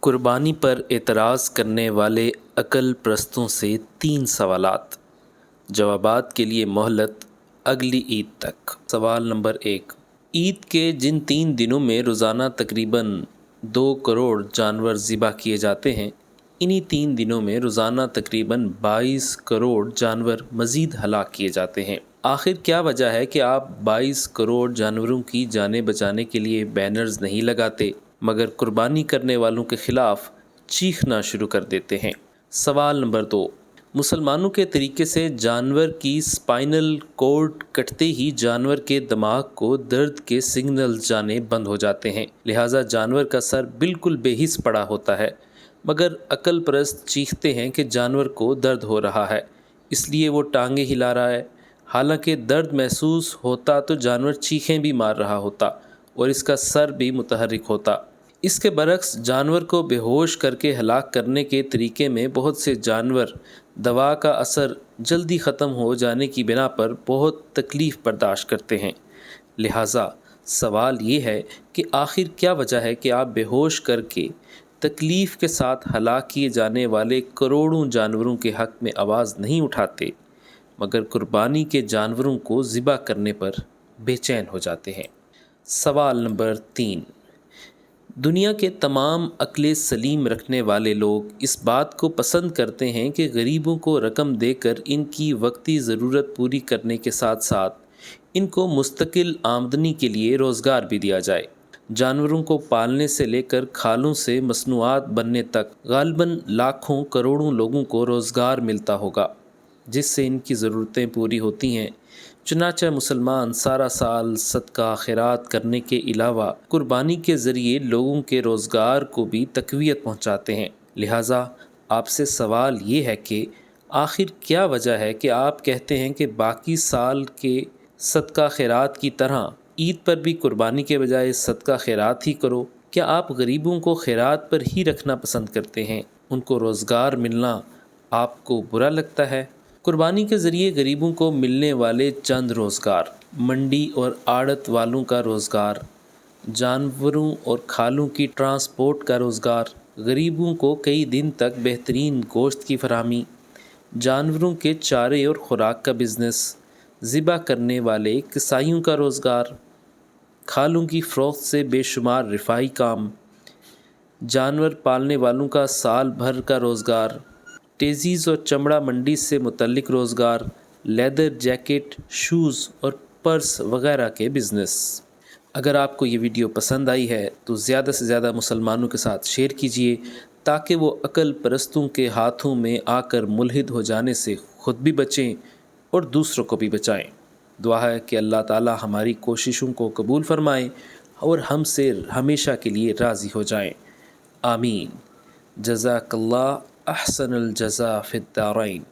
قربانی پر اعتراض کرنے والے عقل پرستوں سے 3 سوالات، جوابات کے لیے مہلت اگلی عید تک۔ سوال نمبر 1، عید کے جن 3 دنوں میں روزانہ تقریباً 2 کروڑ جانور ذبح کیے جاتے ہیں، انہی 3 دنوں میں روزانہ تقریباً 22 کروڑ جانور مزید ہلاک کیے جاتے ہیں۔ آخر کیا وجہ ہے کہ آپ 22 کروڑ جانوروں کی جانیں بچانے کے لیے بینرز نہیں لگاتے مگر قربانی کرنے والوں کے خلاف چیخنا شروع کر دیتے ہیں؟ سوال نمبر 2، مسلمانوں کے طریقے سے جانور کی اسپائنل کورڈ کٹتے ہی جانور کے دماغ کو درد کے سگنلز جانے بند ہو جاتے ہیں، لہٰذا جانور کا سر بالکل بے حس پڑا ہوتا ہے، مگر عقل پرست چیختے ہیں کہ جانور کو درد ہو رہا ہے اس لیے وہ ٹانگیں ہلا رہا ہے، حالانکہ درد محسوس ہوتا تو جانور چیخیں بھی مار رہا ہوتا اور اس کا سر بھی متحرک ہوتا۔ اس کے برعکس جانور کو بے ہوش کر کے ہلاک کرنے کے طریقے میں بہت سے جانور دوا کا اثر جلدی ختم ہو جانے کی بنا پر بہت تکلیف برداشت کرتے ہیں۔ لہٰذا سوال یہ ہے کہ آخر کیا وجہ ہے کہ آپ بے ہوش کر کے تکلیف کے ساتھ ہلاک کیے جانے والے کروڑوں جانوروں کے حق میں آواز نہیں اٹھاتے مگر قربانی کے جانوروں کو ذبح کرنے پر بے چین ہو جاتے ہیں؟ سوال نمبر 3، دنیا کے تمام عقل سلیم رکھنے والے لوگ اس بات کو پسند کرتے ہیں کہ غریبوں کو رقم دے کر ان کی وقتی ضرورت پوری کرنے کے ساتھ ساتھ ان کو مستقل آمدنی کے لیے روزگار بھی دیا جائے۔ جانوروں کو پالنے سے لے کر کھالوں سے مصنوعات بننے تک غالباً لاکھوں کروڑوں لوگوں کو روزگار ملتا ہوگا جس سے ان کی ضرورتیں پوری ہوتی ہیں، چنانچہ مسلمان سارا سال صدقہ خیرات کرنے کے علاوہ قربانی کے ذریعے لوگوں کے روزگار کو بھی تقویت پہنچاتے ہیں۔ لہٰذا آپ سے سوال یہ ہے کہ آخر کیا وجہ ہے کہ آپ کہتے ہیں کہ باقی سال کے صدقہ خیرات کی طرح عید پر بھی قربانی کے بجائے صدقہ خیرات ہی کرو؟ کیا آپ غریبوں کو خیرات پر ہی رکھنا پسند کرتے ہیں؟ ان کو روزگار ملنا آپ کو برا لگتا ہے؟ قربانی کے ذریعے غریبوں کو ملنے والے چند روزگار، منڈی اور آڑت والوں کا روزگار، جانوروں اور کھالوں کی ٹرانسپورٹ کا روزگار، غریبوں کو کئی دن تک بہترین گوشت کی فراہمی، جانوروں کے چارے اور خوراک کا بزنس، ذبح کرنے والے کسائیوں کا روزگار، کھالوں کی فروخت سے بے شمار رفاہی کام، جانور پالنے والوں کا سال بھر کا روزگار، ٹیزیز اور چمڑا منڈی سے متعلق روزگار، لیدر جیکٹ، شوز اور پرس وغیرہ کے بزنس۔ اگر آپ کو یہ ویڈیو پسند آئی ہے تو زیادہ سے زیادہ مسلمانوں کے ساتھ شیئر کیجیے تاکہ وہ عقل پرستوں کے ہاتھوں میں آ کر ملحد ہو جانے سے خود بھی بچیں اور دوسروں کو بھی بچائیں۔ دعا ہے کہ اللہ تعالی ہماری کوششوں کو قبول فرمائیں اور ہم سے ہمیشہ کے لیے راضی ہو جائیں، آمین۔ جزاک اللہ احسن الجزا فی الدارین۔